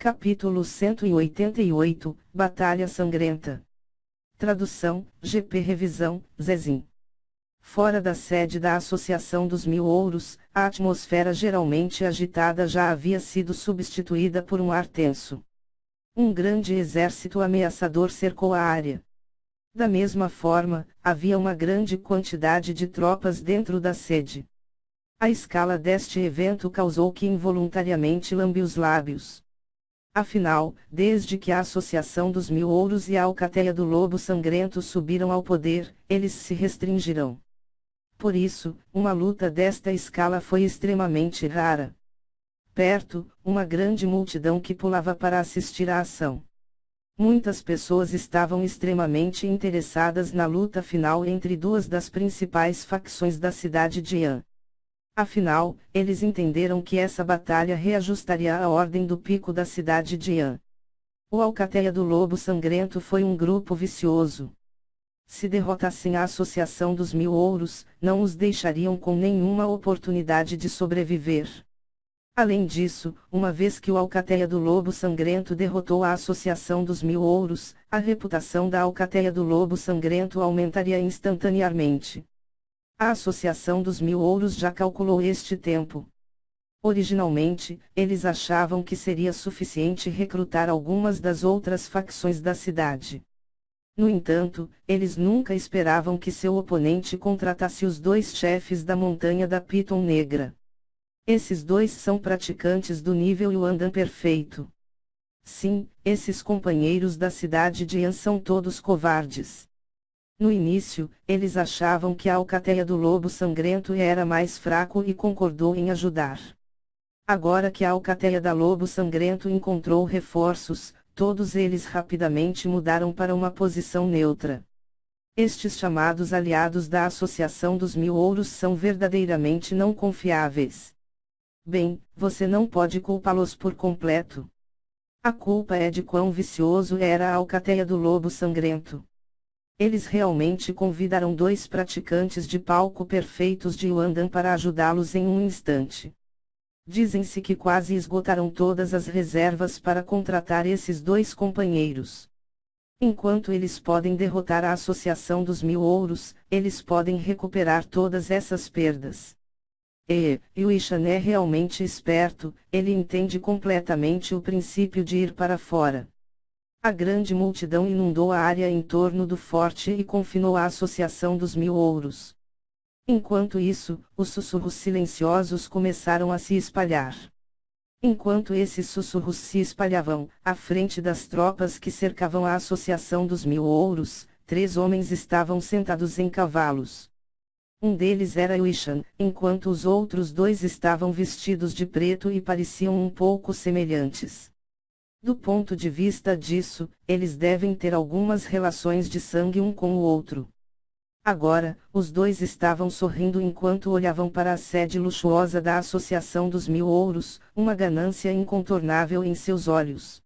Capítulo 188, Batalha Sangrenta. Tradução, GP Revisão, Zezin. Fora da sede da Associação dos Mil Ouros, a atmosfera geralmente agitada já havia sido substituída por um ar tenso. Um grande exército ameaçador cercou a área. Da mesma forma, havia uma grande quantidade de tropas dentro da sede. A escala deste evento causou que involuntariamente lambe os lábios. Afinal, desde que a Associação dos Mil Ouros e a Alcateia do Lobo Sangrento subiram ao poder, eles se restringirão. Por isso, uma luta desta escala foi extremamente rara. Perto, uma grande multidão que pulava para assistir à ação. Muitas pessoas estavam extremamente interessadas na luta final entre duas das principais facções da cidade de Yan. Afinal, eles entenderam que essa batalha reajustaria a ordem do pico da cidade de Yan. O Alcateia do Lobo Sangrento foi um grupo vicioso. Se derrotassem a Associação dos Mil Ouros, não os deixariam com nenhuma oportunidade de sobreviver. Além disso, uma vez que o Alcateia do Lobo Sangrento derrotou a Associação dos Mil Ouros, a reputação da Alcateia do Lobo Sangrento aumentaria instantaneamente. A Associação dos Mil Ouros já calculou este tempo. Originalmente, eles achavam que seria suficiente recrutar algumas das outras facções da cidade. No entanto, eles nunca esperavam que seu oponente contratasse os dois chefes da Montanha da Piton Negra. Esses dois são praticantes do nível Yuandan perfeito. Sim, esses companheiros da cidade de Yan são todos covardes. No início, eles achavam que a Alcateia do Lobo Sangrento era mais fraco e concordou em ajudar. Agora que a Alcateia da Lobo Sangrento encontrou reforços, todos eles rapidamente mudaram para uma posição neutra. Estes chamados aliados da Associação dos Mil Ouros são verdadeiramente não confiáveis. Bem, você não pode culpá-los por completo. A culpa é de quão vicioso era a Alcateia do Lobo Sangrento. Eles realmente convidaram dois praticantes de palco perfeitos de Yuandan para ajudá-los em um instante. Dizem-se que quase esgotaram todas as reservas para contratar esses dois companheiros. Enquanto eles podem derrotar a Associação dos Mil Ouros, eles podem recuperar todas essas perdas. Yuishan é realmente esperto, ele entende completamente o princípio de ir para fora. A grande multidão inundou a área em torno do forte e confinou a Associação dos Mil Ouros. Enquanto isso, os sussurros silenciosos começaram a se espalhar. Enquanto esses sussurros se espalhavam, à frente das tropas que cercavam a Associação dos Mil Ouros, 3 homens estavam sentados em cavalos. Um deles era Yuishan, enquanto os outros 2 estavam vestidos de preto e pareciam um pouco semelhantes. Do ponto de vista disso, eles devem ter algumas relações de sangue um com o outro. Agora, os 2 estavam sorrindo enquanto olhavam para a sede luxuosa da Associação dos Mil Ouros, uma ganância incontornável em seus olhos.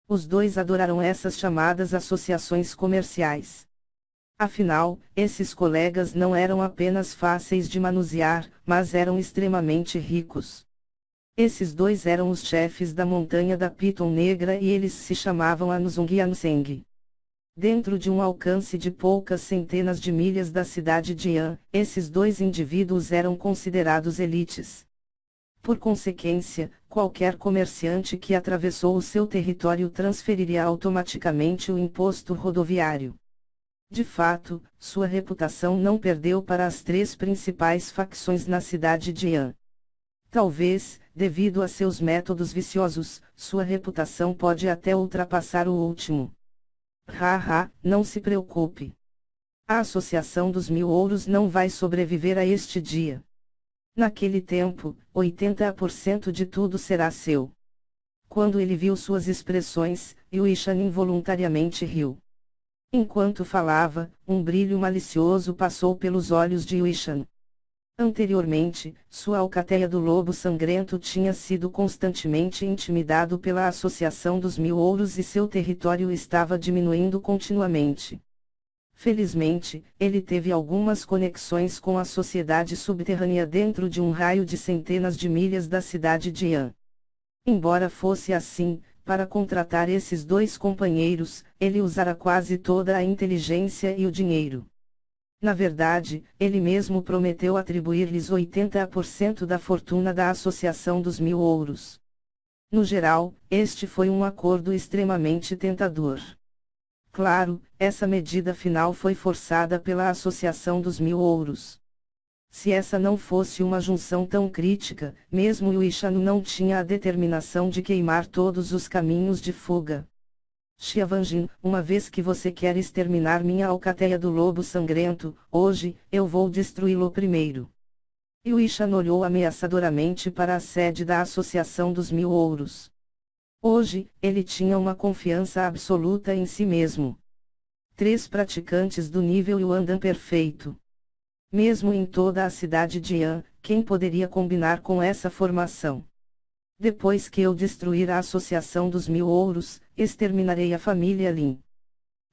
Os 2 adoraram essas chamadas associações comerciais. Afinal, esses colegas não eram apenas fáceis de manusear, mas eram extremamente ricos. Esses 2 eram os chefes da Montanha da Piton Negra e eles se chamavam Anuzong e Anseng. Dentro de um alcance de poucas centenas de milhas da cidade de Yan, esses 2 indivíduos eram considerados elites. Por consequência, qualquer comerciante que atravessou o seu território transferiria automaticamente o imposto rodoviário. De fato, sua reputação não perdeu para as 3 principais facções na cidade de Yan. Talvez, devido a seus métodos viciosos, sua reputação pode até ultrapassar o último. Não se preocupe. A Associação dos Mil Ouros não vai sobreviver a este dia. Naquele tempo, 80% de tudo será seu. Quando ele viu suas expressões, Yuishan involuntariamente riu. Enquanto falava, um brilho malicioso passou pelos olhos de Yuishan. Anteriormente, sua Alcateia do Lobo Sangrento tinha sido constantemente intimidado pela Associação dos Mil Ouros e seu território estava diminuindo continuamente. Felizmente, ele teve algumas conexões com a sociedade subterrânea dentro de um raio de centenas de milhas da cidade de Yan. Embora fosse assim, Para contratar esses dois companheiros, ele usara quase toda a inteligência e o dinheiro. Na verdade, ele mesmo prometeu atribuir-lhes 80% da fortuna da Associação dos Mil Ouros. No geral, este foi um acordo extremamente tentador. Claro, essa medida final foi forçada pela Associação dos Mil Ouros. Se essa não fosse uma junção tão crítica, mesmo Yuishanu não tinha a determinação de queimar todos os caminhos de fuga. Shiavanjin, uma vez que você quer exterminar minha alcateia do lobo sangrento, hoje, eu vou destruí-lo primeiro. Yuishanu olhou ameaçadoramente para a sede da Associação dos Mil Ouros. Hoje, ele tinha uma confiança absoluta em si mesmo. 3 praticantes do nível Yuandan perfeito. Mesmo em toda a cidade de Yan, quem poderia combinar com essa formação? Depois que eu destruir a Associação dos Mil Ouros, exterminarei a família Lin.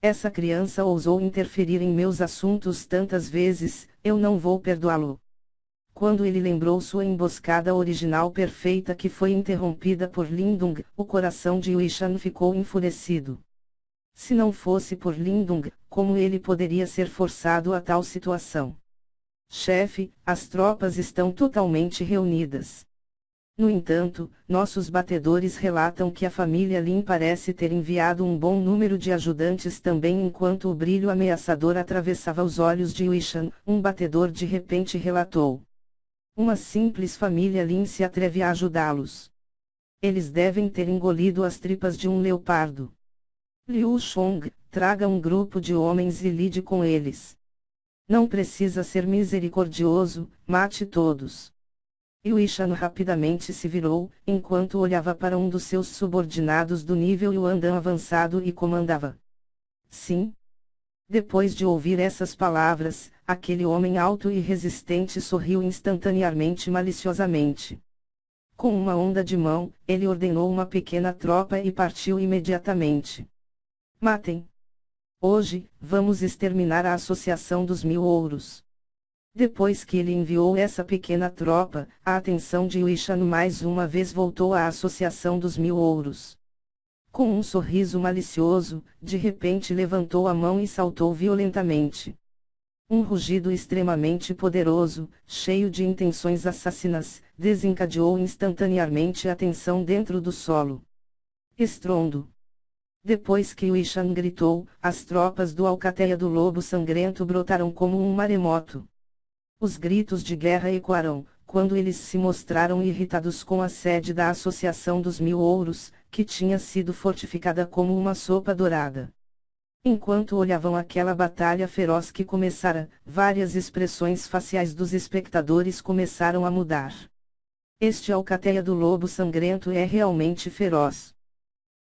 Essa criança ousou interferir em meus assuntos tantas vezes, eu não vou perdoá-lo. Quando ele lembrou sua emboscada original perfeita que foi interrompida por Lindung, o coração de Yuishan ficou enfurecido. Se não fosse por Lindung, como ele poderia ser forçado a tal situação? Chefe, as tropas estão totalmente reunidas. No entanto, nossos batedores relatam que a família Lin parece ter enviado um bom número de ajudantes também. Enquanto o brilho ameaçador atravessava os olhos de Yuishan, um batedor de repente relatou. Uma simples família Lin se atreve a ajudá-los. Eles devem ter engolido as tripas de um leopardo. Liu Shong, traga um grupo de homens e lide com eles. Não precisa ser misericordioso, mate todos. Yuishan rapidamente se virou, enquanto olhava para um dos seus subordinados do nível Yuandan avançado e comandava. Sim. Depois de ouvir essas palavras, aquele homem alto e resistente sorriu instantaneamente maliciosamente. Com uma onda de mão, ele ordenou uma pequena tropa e partiu imediatamente. Matem! Hoje, vamos exterminar a Associação dos Mil Ouros. Depois que ele enviou essa pequena tropa, a atenção de Yuishan mais uma vez voltou à Associação dos Mil Ouros. Com um sorriso malicioso, de repente levantou a mão e saltou violentamente. Um rugido extremamente poderoso, cheio de intenções assassinas, desencadeou instantaneamente a tensão dentro do solo. Estrondo. Depois que Yuishan gritou, as tropas do Alcateia do Lobo Sangrento brotaram como um maremoto. Os gritos de guerra ecoaram, quando eles se mostraram irritados com a sede da Associação dos Mil Ouros, que tinha sido fortificada como uma sopa dourada. Enquanto olhavam aquela batalha feroz que começara, várias expressões faciais dos espectadores começaram a mudar. Este Alcateia do Lobo Sangrento é realmente feroz.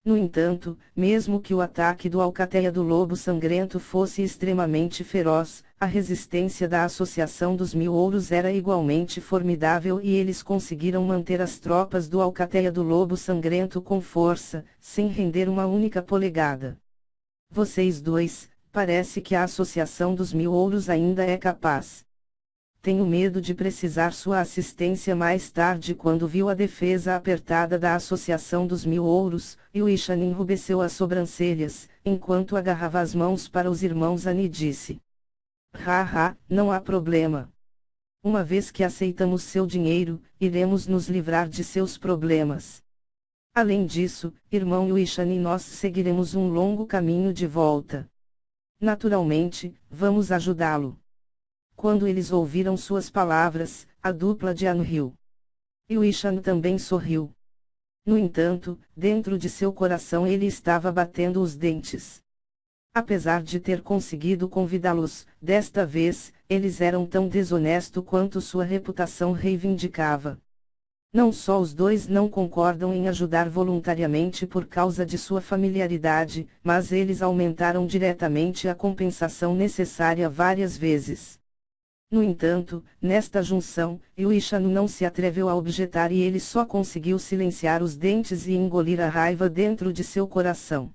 No entanto, mesmo que o ataque do Alcateia do Lobo Sangrento fosse extremamente feroz, a resistência da Associação dos Mil Ouros era igualmente formidável e eles conseguiram manter as tropas do Alcateia do Lobo Sangrento com força, sem render uma única polegada. Vocês dois, parece que a Associação dos Mil Ouros ainda é capaz. Tenho medo de precisar sua assistência mais tarde. Quando viu a defesa apertada da Associação dos Mil Ouros, Yuishan enrubesceu as sobrancelhas, enquanto agarrava as mãos para os irmãos Ani disse. Haha, não há problema. Uma vez que aceitamos seu dinheiro, iremos nos livrar de seus problemas. Além disso, irmão Yuishan e nós seguiremos um longo caminho de volta. Naturalmente, vamos ajudá-lo. Quando eles ouviram suas palavras, a dupla de An riu. Yuishan também sorriu. No entanto, dentro de seu coração ele estava batendo os dentes. Apesar de ter conseguido convidá-los, desta vez, eles eram tão desonestos quanto sua reputação reivindicava. Não só os dois não concordam em ajudar voluntariamente por causa de sua familiaridade, mas eles aumentaram diretamente a compensação necessária várias vezes. No entanto, nesta junção, Yuishan não se atreveu a objetar e ele só conseguiu silenciar os dentes e engolir a raiva dentro de seu coração.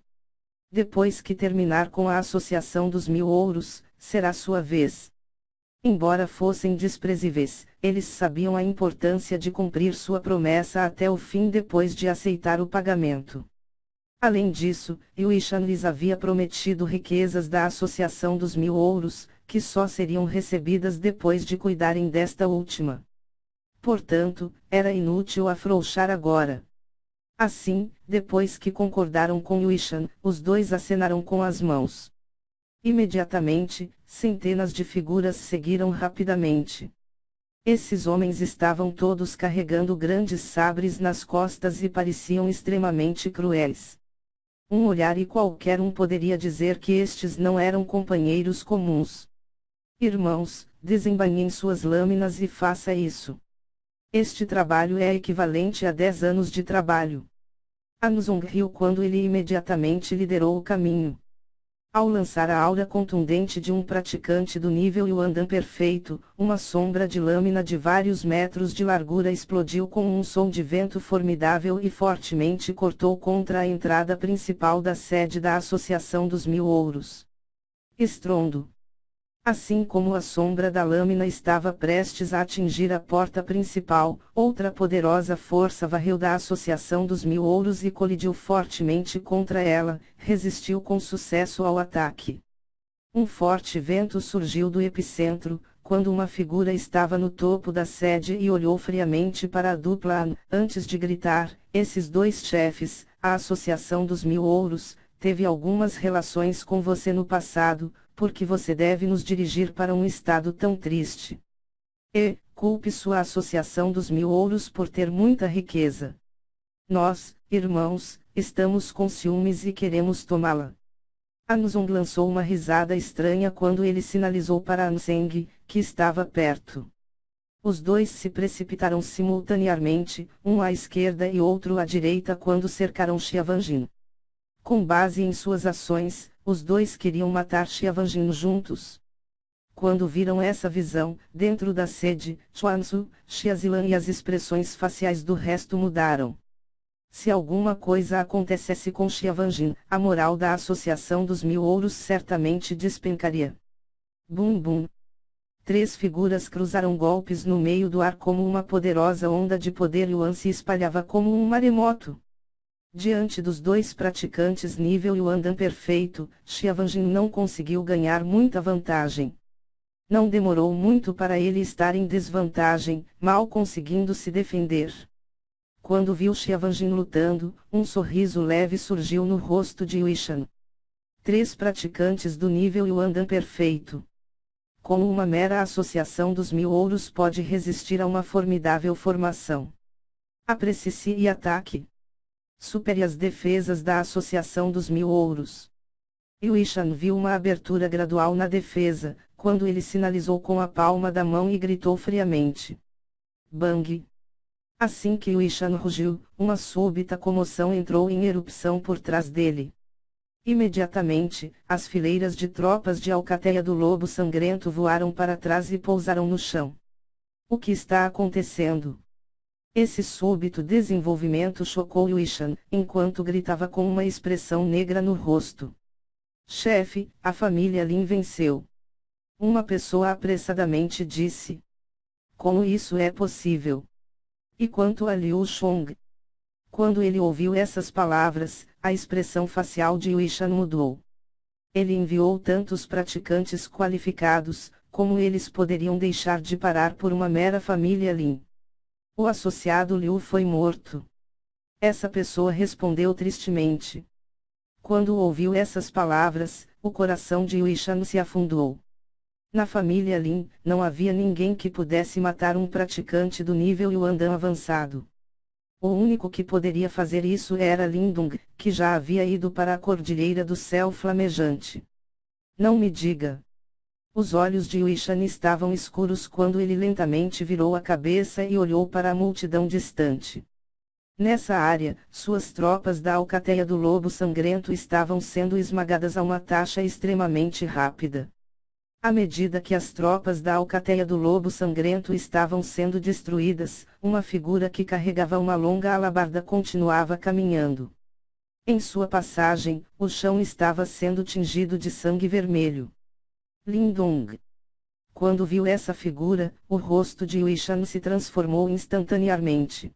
Depois que terminar com a Associação dos Mil Ouros, será sua vez. Embora fossem desprezíveis, eles sabiam a importância de cumprir sua promessa até o fim depois de aceitar o pagamento. Além disso, Yuishan lhes havia prometido riquezas da Associação dos Mil Ouros, que só seriam recebidas depois de cuidarem desta última. Portanto, era inútil afrouxar agora. Assim, depois que concordaram com Yuishan, os dois acenaram com as mãos. Imediatamente, centenas de figuras seguiram rapidamente. Esses homens estavam todos carregando grandes sabres nas costas e pareciam extremamente cruéis. Um olhar e qualquer um poderia dizer que estes não eram companheiros comuns. Irmãos, desembainhem suas lâminas e faça isso. Este trabalho é equivalente a 10 anos de trabalho. Anuzong riu quando ele imediatamente liderou o caminho. Ao lançar a aura contundente de um praticante do nível Yuandan perfeito, uma sombra de lâmina de vários metros de largura explodiu com um som de vento formidável e fortemente cortou contra a entrada principal da sede da Associação dos Mil Ouros. Estrondo. Assim como a sombra da lâmina estava prestes a atingir a porta principal, outra poderosa força varreu da Associação dos Mil Ouros e colidiu fortemente contra ela, resistiu com sucesso ao ataque. Um forte vento surgiu do epicentro, quando uma figura estava no topo da sede e olhou friamente para a dupla antes de gritar: esses dois chefes, a Associação dos Mil Ouros, teve algumas relações com você no passado, porque você deve nos dirigir para um estado tão triste. E, culpe sua Associação dos Mil Ouros por ter muita riqueza. Nós, irmãos, estamos com ciúmes e queremos tomá-la. Anuzong lançou uma risada estranha quando ele sinalizou para Anseng, que estava perto. Os dois se precipitaram simultaneamente, um à esquerda e outro à direita quando cercaram Xiavanjin. Com base em suas ações, os dois queriam matar Xiavanjin juntos. Quando viram essa visão, dentro da sede, Chuanzu, Xiazilan e as expressões faciais do resto mudaram. Se alguma coisa acontecesse com Xiavanjin, a moral da Associação dos Mil Ouros certamente despencaria. Bum bum. 3 figuras cruzaram golpes no meio do ar como uma poderosa onda de poder Yuan se espalhava como um maremoto. Diante dos dois praticantes nível Yuandan perfeito, Xiavanjin não conseguiu ganhar muita vantagem. Não demorou muito para ele estar em desvantagem, mal conseguindo se defender. Quando viu Xiavanjin lutando, um sorriso leve surgiu no rosto de Yuishan. 3 praticantes do nível Yuandan perfeito. Como uma mera associação dos Mil Ouros pode resistir a uma formidável formação? Aprecie e ataque. Supere as defesas da Associação dos Mil Ouros. Yuishan viu uma abertura gradual na defesa, quando ele sinalizou com a palma da mão e gritou friamente: Bang! Assim que Yuishan rugiu, uma súbita comoção entrou em erupção por trás dele. Imediatamente, as fileiras de tropas de Alcateia do Lobo Sangrento voaram para trás e pousaram no chão. O que está acontecendo? Esse súbito desenvolvimento chocou Yuishan, enquanto gritava com uma expressão negra no rosto. Chefe, a família Lin venceu. Uma pessoa apressadamente disse. Como isso é possível? E quanto a Liu Chong? Quando ele ouviu essas palavras, a expressão facial de Yuishan mudou. Ele enviou tantos praticantes qualificados, como eles poderiam deixar de parar por uma mera família Lin? O associado Liu foi morto. Essa pessoa respondeu tristemente. Quando ouviu essas palavras, o coração de Yuishan se afundou. Na família Lin, não havia ninguém que pudesse matar um praticante do nível Yuandan avançado. O único que poderia fazer isso era Lindong, que já havia ido para a Cordilheira do Céu Flamejante. Não me diga. Os olhos de Yuishan estavam escuros quando ele lentamente virou a cabeça e olhou para a multidão distante. Nessa área, suas tropas da Alcateia do Lobo Sangrento estavam sendo esmagadas a uma taxa extremamente rápida. À medida que as tropas da Alcateia do Lobo Sangrento estavam sendo destruídas, uma figura que carregava uma longa alabarda continuava caminhando. Em sua passagem, o chão estava sendo tingido de sangue vermelho. Lindong. Quando viu essa figura, o rosto de Yuishan se transformou instantaneamente.